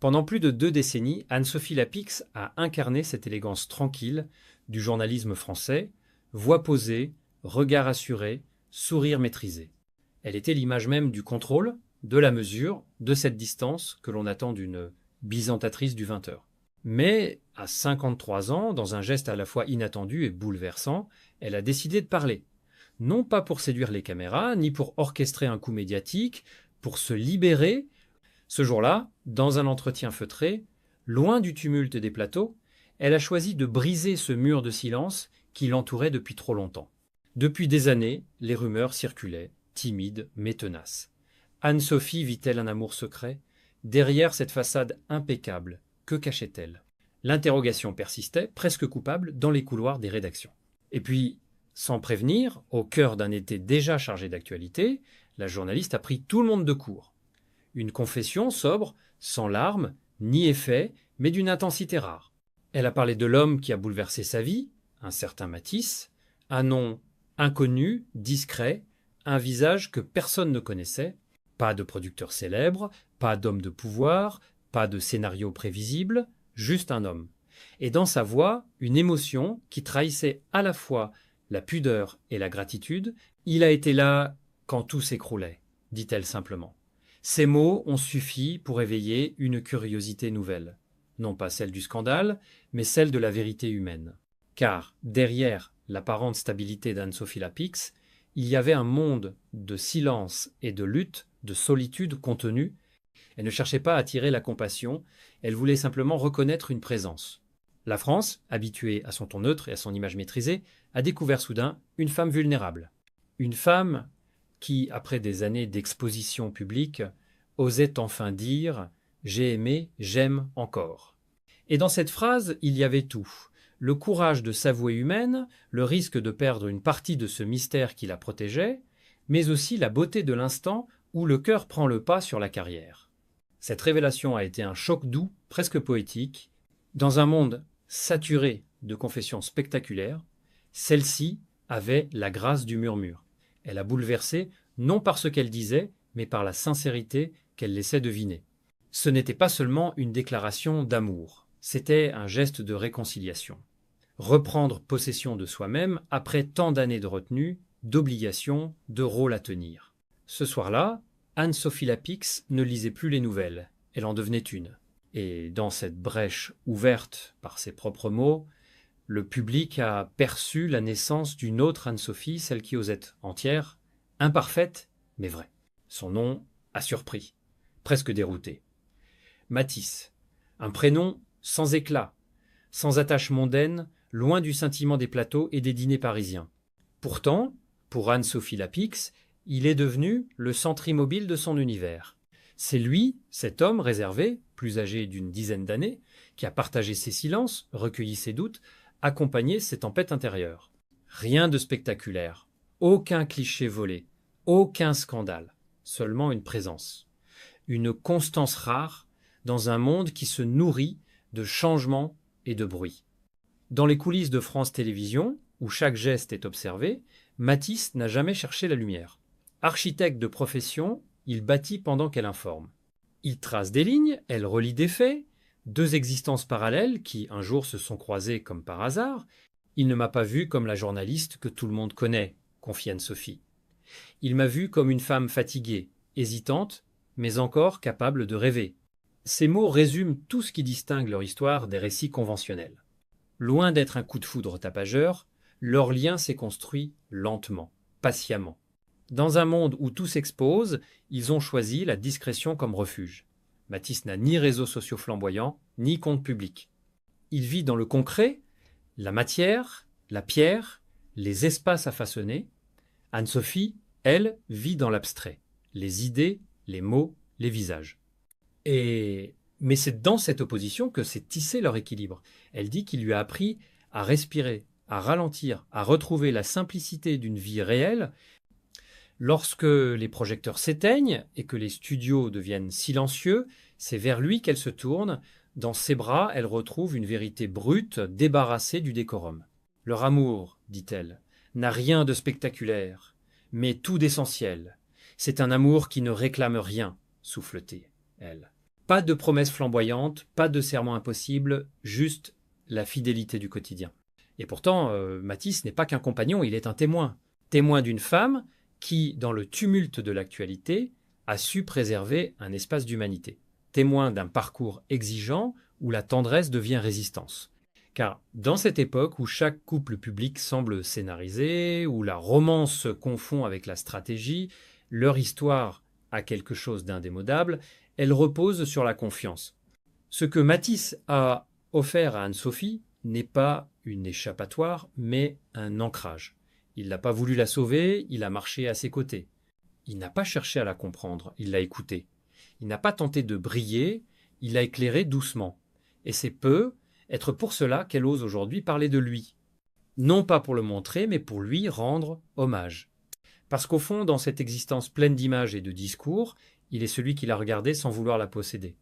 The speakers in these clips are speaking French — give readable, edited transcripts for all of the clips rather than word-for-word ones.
Pendant plus de 2 décennies, Anne-Sophie Lapix a incarné cette élégance tranquille du journalisme français, voix posée, regard assuré, sourire maîtrisé. Elle était l'image même du contrôle, de la mesure, de cette distance que l'on attend d'une byzantatrice du 20h. Mais à 53 ans, dans un geste à la fois inattendu et bouleversant, elle a décidé de parler. Non pas pour séduire les caméras, ni pour orchestrer un coup médiatique, pour se libérer. Ce jour-là, dans un entretien feutré, loin du tumulte des plateaux, elle a choisi de briser ce mur de silence qui l'entourait depuis trop longtemps. Depuis des années, les rumeurs circulaient, timides mais tenaces. Anne-Sophie vit-elle un amour secret? Derrière cette façade impeccable, que cachait-elle? L'interrogation persistait, presque coupable, dans les couloirs des rédactions. Et puis, sans prévenir, au cœur d'un été déjà chargé d'actualité, la journaliste a pris tout le monde de court. Une confession sobre, sans larmes, ni effet, mais d'une intensité rare. Elle a parlé de l'homme qui a bouleversé sa vie, un certain Matisse, un nom inconnu, discret, un visage que personne ne connaissait, pas de producteur célèbre, pas d'homme de pouvoir, pas de scénario prévisible, juste un homme. Et dans sa voix, une émotion qui trahissait à la fois la pudeur et la gratitude. Il a été là quand tout s'écroulait, dit-elle simplement. Ces mots ont suffi pour éveiller une curiosité nouvelle. Non pas celle du scandale, mais celle de la vérité humaine. Car derrière l'apparente stabilité d'Anne-Sophie Lapix, il y avait un monde de silence et de lutte, de solitude contenue. Elle ne cherchait pas à attirer la compassion, elle voulait simplement reconnaître une présence. La France, habituée à son ton neutre et à son image maîtrisée, a découvert soudain une femme vulnérable. Une femme qui, après des années d'exposition publique, osait enfin dire « J'ai aimé, j'aime encore ». Et dans cette phrase, il y avait tout. Le courage de s'avouer humaine, le risque de perdre une partie de ce mystère qui la protégeait, mais aussi la beauté de l'instant où le cœur prend le pas sur la carrière. Cette révélation a été un choc doux, presque poétique. Dans un monde saturé de confessions spectaculaires, celle-ci avait la grâce du murmure. Elle a bouleversé, non par ce qu'elle disait, mais par la sincérité qu'elle laissait deviner. Ce n'était pas seulement une déclaration d'amour, c'était un geste de réconciliation. Reprendre possession de soi-même après tant d'années de retenue, d'obligations, de rôles à tenir. Ce soir-là, Anne-Sophie Lapix ne lisait plus les nouvelles, elle en devenait une. Et dans cette brèche ouverte par ses propres mots, le public a perçu la naissance d'une autre Anne-Sophie, celle qui osait entière, imparfaite, mais vraie. Son nom a surpris, presque dérouté. Matisse, un prénom sans éclat, sans attache mondaine, loin du scintillement des plateaux et des dîners parisiens. Pourtant, pour Anne-Sophie Lapix, il est devenu le centre immobile de son univers. C'est lui, cet homme réservé, plus âgé d'une dizaine d'années, qui a partagé ses silences, recueilli ses doutes, accompagné ses tempêtes intérieures. Rien de spectaculaire, aucun cliché volé, aucun scandale, seulement une présence. Une constance rare dans un monde qui se nourrit de changements et de bruit. Dans les coulisses de France Télévisions, où chaque geste est observé, Matisse n'a jamais cherché la lumière. Architecte de profession, il bâtit pendant qu'elle informe. Il trace des lignes, elle relie des faits, 2 existences parallèles qui un jour se sont croisées comme par hasard. Il ne m'a pas vu comme la journaliste que tout le monde connaît, confie Anne-Sophie. Il m'a vu comme une femme fatiguée, hésitante, mais encore capable de rêver. Ces mots résument tout ce qui distingue leur histoire des récits conventionnels. Loin d'être un coup de foudre tapageur, leur lien s'est construit lentement, patiemment. Dans un monde où tout s'expose, ils ont choisi la discrétion comme refuge. Matisse n'a ni réseaux sociaux flamboyants, ni compte public. Il vit dans le concret, la matière, la pierre, les espaces à façonner. Anne-Sophie, elle, vit dans l'abstrait, les idées, les mots, les visages. Mais c'est dans cette opposition que s'est tissé leur équilibre. Elle dit qu'il lui a appris à respirer, à ralentir, à retrouver la simplicité d'une vie réelle. Lorsque les projecteurs s'éteignent et que les studios deviennent silencieux, c'est vers lui qu'elle se tourne. Dans ses bras, elle retrouve une vérité brute, débarrassée du décorum. Leur amour, dit-elle, n'a rien de spectaculaire, mais tout d'essentiel. C'est un amour qui ne réclame rien, souffle-t-elle. Pas de promesses flamboyantes, pas de serments impossibles, juste la fidélité du quotidien. Et pourtant, Matisse n'est pas qu'un compagnon, il est un témoin. Témoin d'une femme qui, dans le tumulte de l'actualité, a su préserver un espace d'humanité. Témoin d'un parcours exigeant où la tendresse devient résistance. Car dans cette époque où chaque couple public semble scénarisé, où la romance se confond avec la stratégie, leur histoire a quelque chose d'indémodable, elle repose sur la confiance. Ce que Matisse a offert à Anne-Sophie n'est pas une échappatoire, mais un ancrage. Il n'a pas voulu la sauver, il a marché à ses côtés. Il n'a pas cherché à la comprendre, il l'a écoutée. Il n'a pas tenté de briller, il l'a éclairée doucement. Et c'est peu être pour cela qu'elle ose aujourd'hui parler de lui. Non pas pour le montrer, mais pour lui rendre hommage. Parce qu'au fond, dans cette existence pleine d'images et de discours, il est celui qui l'a regardée sans vouloir la posséder.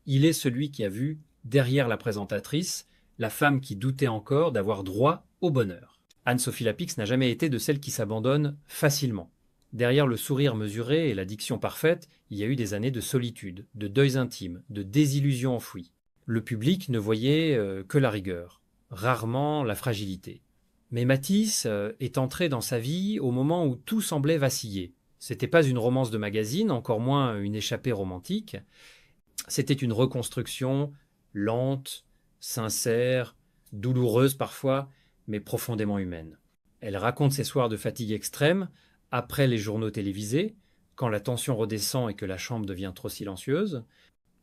Il est celui qui a vu, derrière la présentatrice, la femme qui doutait encore d'avoir droit au bonheur. Anne-Sophie Lapix n'a jamais été de celle qui s'abandonne facilement. Derrière le sourire mesuré et la diction parfaite, il y a eu des années de solitude, de deuils intimes, de désillusions enfouies. Le public ne voyait que la rigueur, rarement la fragilité. Mais Matisse est entré dans sa vie au moment où tout semblait vaciller. C'était pas une romance de magazine, encore moins une échappée romantique. C'était une reconstruction lente, sincère, douloureuse parfois, mais profondément humaine. Elle raconte ses soirs de fatigue extrême, après les journaux télévisés, quand la tension redescend et que la chambre devient trop silencieuse.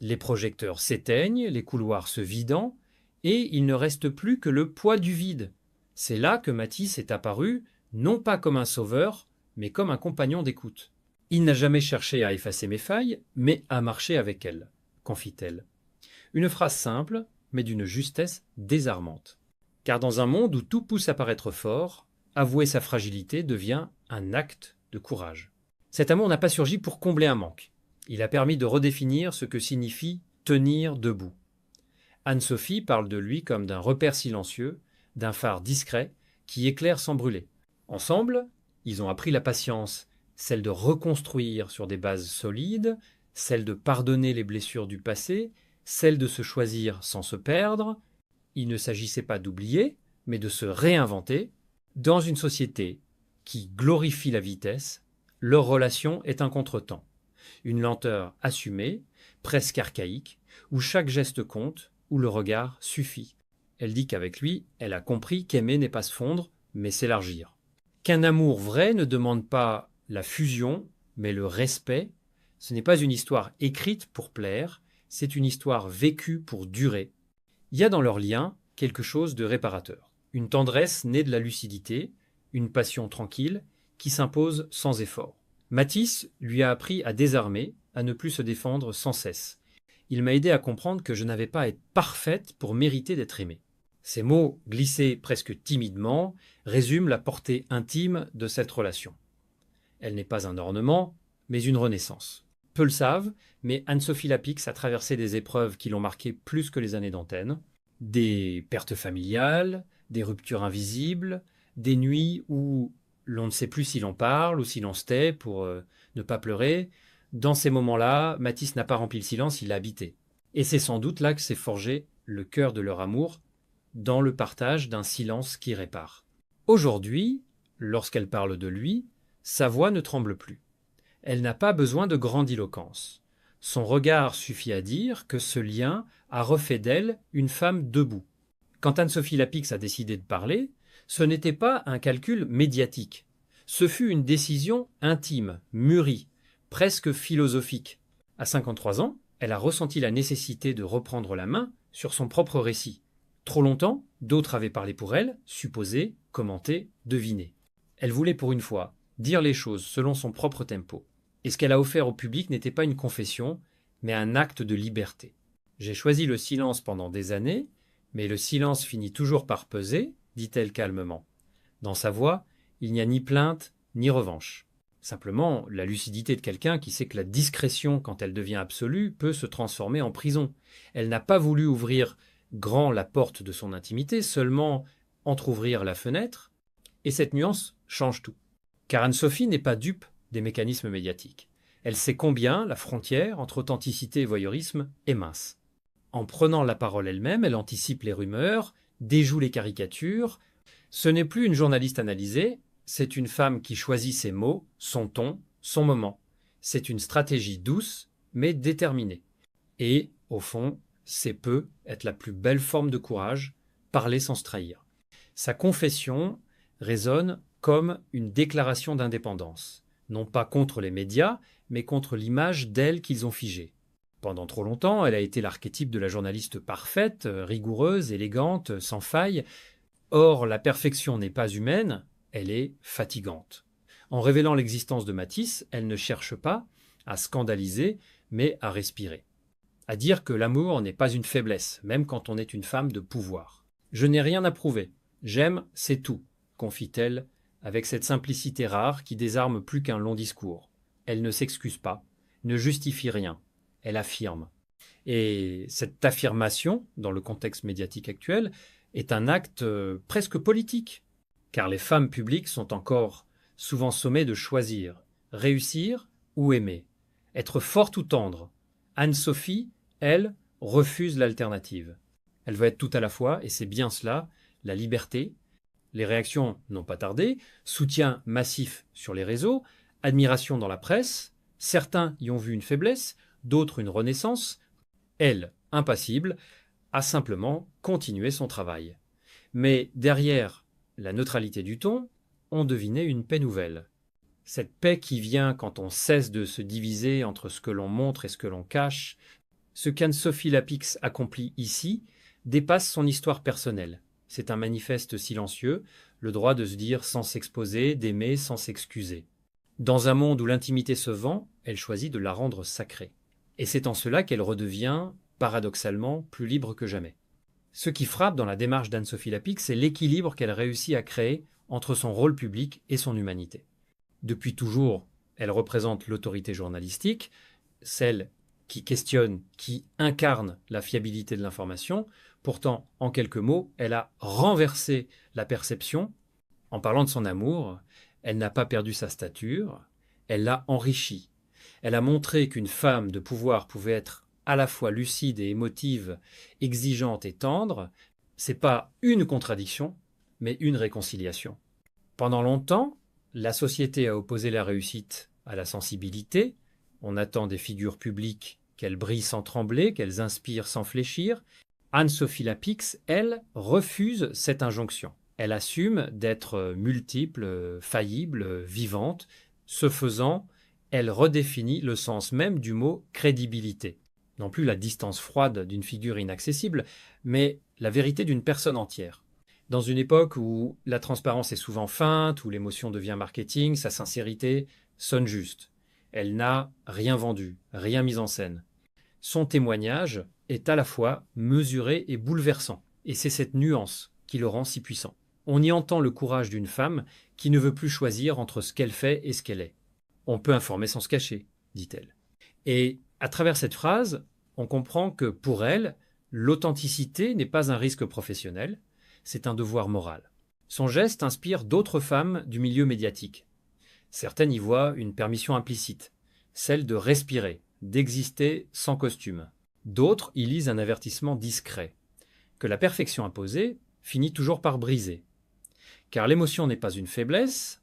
Les projecteurs s'éteignent, les couloirs se vidant, et il ne reste plus que le poids du vide. C'est là que Matisse est apparu, non pas comme un sauveur, mais comme un compagnon d'écoute. Il n'a jamais cherché à effacer mes failles, mais à marcher avec elles, confie-t-elle. Une phrase simple, mais d'une justesse désarmante. Car dans un monde où tout pousse à paraître fort, avouer sa fragilité devient un acte de courage. Cet amour n'a pas surgi pour combler un manque. Il a permis de redéfinir ce que signifie tenir debout. Anne-Sophie parle de lui comme d'un repère silencieux, d'un phare discret qui éclaire sans brûler. Ensemble, ils ont appris la patience, celle de reconstruire sur des bases solides, celle de pardonner les blessures du passé, celle de se choisir sans se perdre. Il ne s'agissait pas d'oublier, mais de se réinventer. Dans une société qui glorifie la vitesse, leur relation est un contretemps. Une lenteur assumée, presque archaïque, où chaque geste compte, où le regard suffit. Elle dit qu'avec lui, elle a compris qu'aimer n'est pas se fondre, mais s'élargir. Qu'un amour vrai ne demande pas la fusion, mais le respect. Ce n'est pas une histoire écrite pour plaire, c'est une histoire vécue pour durer. Il y a dans leur lien quelque chose de réparateur. Une tendresse née de la lucidité, une passion tranquille, qui s'impose sans effort. Matisse lui a appris à désarmer, à ne plus se défendre sans cesse. Il m'a aidé à comprendre que je n'avais pas à être parfaite pour mériter d'être aimée. Ces mots, glissés presque timidement, résument la portée intime de cette relation. Elle n'est pas un ornement, mais une renaissance. Peu le savent, mais Anne-Sophie Lapix a traversé des épreuves qui l'ont marquée plus que les années d'antenne. Des pertes familiales, des ruptures invisibles, des nuits où l'on ne sait plus si l'on parle ou si l'on se tait pour ne pas pleurer. Dans ces moments-là, Matisse n'a pas rempli le silence, il l'a habité. Et c'est sans doute là que s'est forgé le cœur de leur amour, dans le partage d'un silence qui répare. Aujourd'hui, lorsqu'elle parle de lui, sa voix ne tremble plus. Elle n'a pas besoin de grandiloquence. Son regard suffit à dire que ce lien a refait d'elle une femme debout. Quand Anne-Sophie Lapix a décidé de parler, ce n'était pas un calcul médiatique. Ce fut une décision intime, mûrie, presque philosophique. À 53 ans, elle a ressenti la nécessité de reprendre la main sur son propre récit. Trop longtemps, d'autres avaient parlé pour elle, supposé, commenté, deviné. Elle voulait pour une fois dire les choses selon son propre tempo. Et ce qu'elle a offert au public n'était pas une confession, mais un acte de liberté. J'ai choisi le silence pendant des années, mais le silence finit toujours par peser, dit-elle calmement. Dans sa voix, il n'y a ni plainte, ni revanche. Simplement, la lucidité de quelqu'un qui sait que la discrétion, quand elle devient absolue, peut se transformer en prison. Elle n'a pas voulu ouvrir grand la porte de son intimité, seulement entr'ouvrir la fenêtre, et cette nuance change tout. Car Anne-Sophie n'est pas dupe des mécanismes médiatiques. Elle sait combien la frontière entre authenticité et voyeurisme est mince. En prenant la parole elle-même, elle anticipe les rumeurs, déjoue les caricatures. Ce n'est plus une journaliste analysée, c'est une femme qui choisit ses mots, son ton, son moment. C'est une stratégie douce, mais déterminée. Et, au fond, c'est peut être la plus belle forme de courage, parler sans se trahir. Sa confession résonne comme une déclaration d'indépendance, non pas contre les médias, mais contre l'image d'elle qu'ils ont figée. Pendant trop longtemps, elle a été l'archétype de la journaliste parfaite, rigoureuse, élégante, sans faille. Or, la perfection n'est pas humaine, elle est fatigante. En révélant l'existence de Matisse, elle ne cherche pas à scandaliser, mais à respirer. À dire que l'amour n'est pas une faiblesse, même quand on est une femme de pouvoir. Je n'ai rien à prouver. J'aime, c'est tout, confie-t-elle, avec cette simplicité rare qui désarme plus qu'un long discours. Elle ne s'excuse pas, ne justifie rien, elle affirme. Et cette affirmation, dans le contexte médiatique actuel, est un acte presque politique, car les femmes publiques sont encore souvent sommées de choisir, réussir ou aimer, être forte ou tendre. Anne-Sophie, elle, refuse l'alternative. Elle veut être tout à la fois, et c'est bien cela, la liberté. Les réactions n'ont pas tardé, soutien massif sur les réseaux, admiration dans la presse, certains y ont vu une faiblesse, d'autres une renaissance. Elle, impassible, a simplement continué son travail. Mais derrière la neutralité du ton, on devinait une paix nouvelle. Cette paix qui vient quand on cesse de se diviser entre ce que l'on montre et ce que l'on cache. Ce qu'Anne-Sophie Lapix accomplit ici dépasse son histoire personnelle. C'est un manifeste silencieux, le droit de se dire sans s'exposer, d'aimer sans s'excuser. Dans un monde où l'intimité se vend, elle choisit de la rendre sacrée. Et c'est en cela qu'elle redevient, paradoxalement, plus libre que jamais. Ce qui frappe dans la démarche d'Anne-Sophie Lapix, c'est l'équilibre qu'elle réussit à créer entre son rôle public et son humanité. Depuis toujours, elle représente l'autorité journalistique, celle qui questionne, qui incarne la fiabilité de l'information. Pourtant, en quelques mots, elle a renversé la perception. En parlant de son amour, elle n'a pas perdu sa stature, elle l'a enrichie. Elle a montré qu'une femme de pouvoir pouvait être à la fois lucide et émotive, exigeante et tendre. C'est pas une contradiction, mais une réconciliation. Pendant longtemps, la société a opposé la réussite à la sensibilité. On attend des figures publiques qu'elles brillent sans trembler, qu'elles inspirent sans fléchir. Anne-Sophie Lapix, elle, refuse cette injonction. Elle assume d'être multiple, faillible, vivante. Ce faisant, elle redéfinit le sens même du mot crédibilité. Non plus la distance froide d'une figure inaccessible, mais la vérité d'une personne entière. Dans une époque où la transparence est souvent feinte, où l'émotion devient marketing, sa sincérité sonne juste. Elle n'a rien vendu, rien mis en scène. Son témoignage est à la fois mesuré et bouleversant. Et c'est cette nuance qui le rend si puissant. On y entend le courage d'une femme qui ne veut plus choisir entre ce qu'elle fait et ce qu'elle est. On peut informer sans se cacher, dit-elle. Et à travers cette phrase, on comprend que pour elle, l'authenticité n'est pas un risque professionnel, c'est un devoir moral. Son geste inspire d'autres femmes du milieu médiatique. Certaines y voient une permission implicite, celle de respirer, d'exister sans costume. D'autres y lisent un avertissement discret, que la perfection imposée finit toujours par briser. Car l'émotion n'est pas une faiblesse,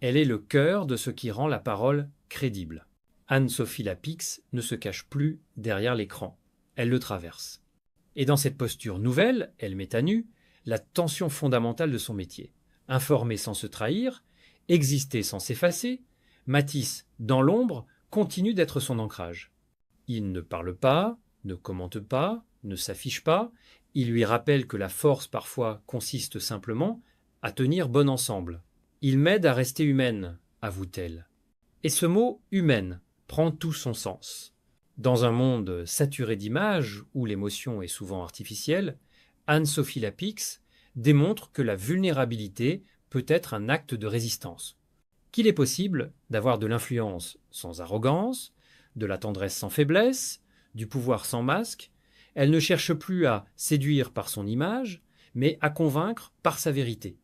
elle est le cœur de ce qui rend la parole crédible. Anne-Sophie Lapix ne se cache plus derrière l'écran, elle le traverse. Et dans cette posture nouvelle, elle met à nu la tension fondamentale de son métier. Informer sans se trahir, exister sans s'effacer, Matisse, dans l'ombre, continue d'être son ancrage. Il ne parle pas, ne commente pas, ne s'affiche pas, il lui rappelle que la force parfois consiste simplement à tenir bon ensemble. Il m'aide à rester humaine, avoue-t-elle. Et ce mot « humaine » prend tout son sens. Dans un monde saturé d'images, où l'émotion est souvent artificielle, Anne-Sophie Lapix démontre que la vulnérabilité peut être un acte de résistance. Qu'il est possible d'avoir de l'influence sans arrogance, de la tendresse sans faiblesse, du pouvoir sans masque. Elle ne cherche plus à séduire par son image, mais à convaincre par sa vérité.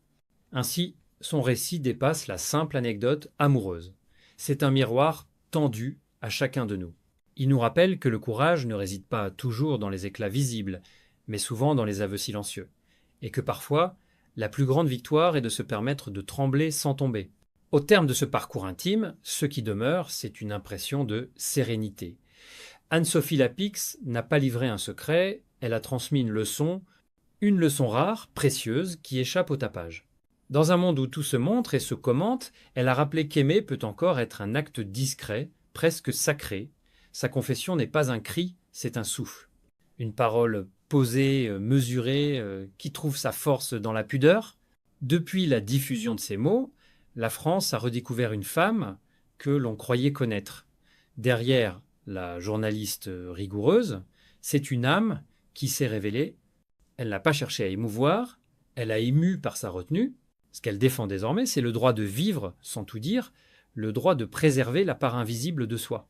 Ainsi, son récit dépasse la simple anecdote amoureuse. C'est un miroir tendu à chacun de nous. Il nous rappelle que le courage ne réside pas toujours dans les éclats visibles, mais souvent dans les aveux silencieux, et que parfois, la plus grande victoire est de se permettre de trembler sans tomber. Au terme de ce parcours intime, ce qui demeure, c'est une impression de sérénité. Anne-Sophie Lapix n'a pas livré un secret, elle a transmis une leçon rare, précieuse, qui échappe au tapage. Dans un monde où tout se montre et se commente, elle a rappelé qu'aimer peut encore être un acte discret, presque sacré. Sa confession n'est pas un cri, c'est un souffle. Une parole posée, mesurée, qui trouve sa force dans la pudeur. Depuis la diffusion de ces mots, la France a redécouvert une femme que l'on croyait connaître. Derrière la journaliste rigoureuse, c'est une âme qui s'est révélée. Elle n'a pas cherché à émouvoir, elle a ému par sa retenue. Ce qu'elle défend désormais, c'est le droit de vivre sans tout dire, le droit de préserver la part invisible de soi.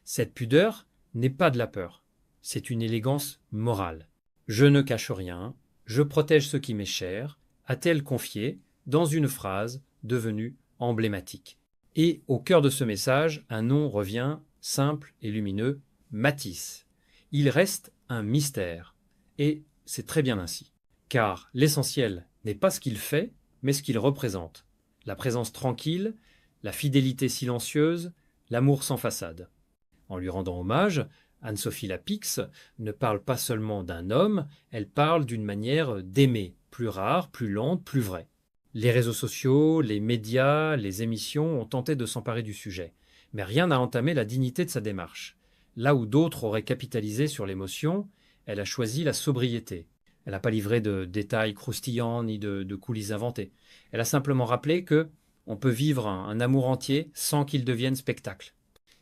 Cette pudeur n'est pas de la peur, c'est une élégance morale. Je ne cache rien, je protège ce qui m'est cher, a-t-elle confié dans une phrase devenue emblématique. Et au cœur de ce message, un nom revient, simple et lumineux, Matisse. Il reste un mystère, et c'est très bien ainsi. Car l'essentiel n'est pas ce qu'il fait, mais ce qu'il représente. La présence tranquille, la fidélité silencieuse, l'amour sans façade. En lui rendant hommage, Anne-Sophie Lapix ne parle pas seulement d'un homme, elle parle d'une manière d'aimer, plus rare, plus lente, plus vraie. Les réseaux sociaux, les médias, les émissions ont tenté de s'emparer du sujet, mais rien n'a entamé la dignité de sa démarche. Là où d'autres auraient capitalisé sur l'émotion, elle a choisi la sobriété. Elle n'a pas livré de détails croustillants ni de coulisses inventées. Elle a simplement rappelé que on peut vivre un amour entier sans qu'il devienne spectacle.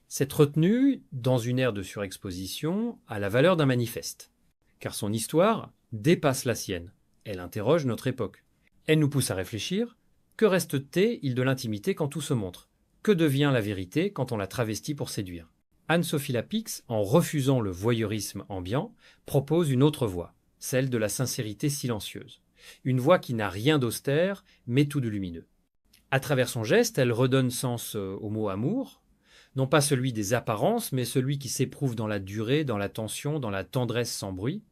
Cette retenue, dans une ère de surexposition, a la valeur d'un manifeste. Car son histoire dépasse la sienne. Elle interroge notre époque. Elle nous pousse à réfléchir. Que reste-t-il de l'intimité quand tout se montre? Que devient la vérité quand on la travestit pour séduire? Anne-Sophie Lapix, en refusant le voyeurisme ambiant, propose une autre voie, celle de la sincérité silencieuse. Une voie qui n'a rien d'austère, mais tout de lumineux. À travers son geste, elle redonne sens au mot amour, non pas celui des apparences, mais celui qui s'éprouve dans la durée, dans la tension, dans la tendresse sans bruit.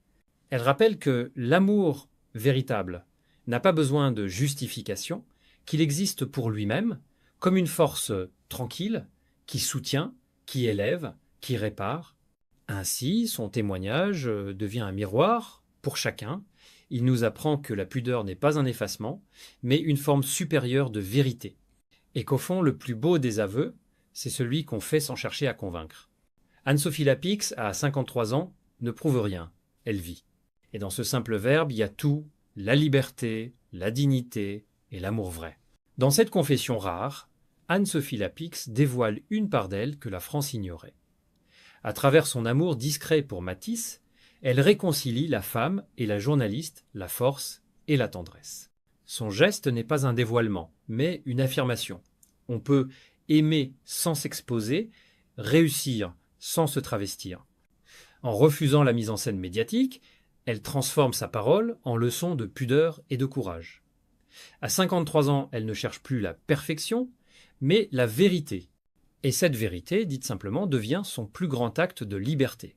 Elle rappelle que l'amour véritable n'a pas besoin de justification, qu'il existe pour lui-même, comme une force tranquille, qui soutient, qui élève, qui répare. Ainsi, son témoignage devient un miroir pour chacun. Il nous apprend que la pudeur n'est pas un effacement, mais une forme supérieure de vérité. Et qu'au fond, le plus beau des aveux, c'est celui qu'on fait sans chercher à convaincre. Anne-Sophie Lapix, à 53 ans, ne prouve rien, elle vit. Et dans ce simple verbe, il y a tout, la liberté, la dignité et l'amour vrai. Dans cette confession rare, Anne-Sophie Lapix dévoile une part d'elle que la France ignorait. À travers son amour discret pour Matisse, elle réconcilie la femme et la journaliste, la force et la tendresse. Son geste n'est pas un dévoilement, mais une affirmation. On peut aimer sans s'exposer, réussir sans se travestir. En refusant la mise en scène médiatique, elle transforme sa parole en leçon de pudeur et de courage. À 53 ans, elle ne cherche plus la perfection, mais la vérité. Et cette vérité, dite simplement, devient son plus grand acte de liberté.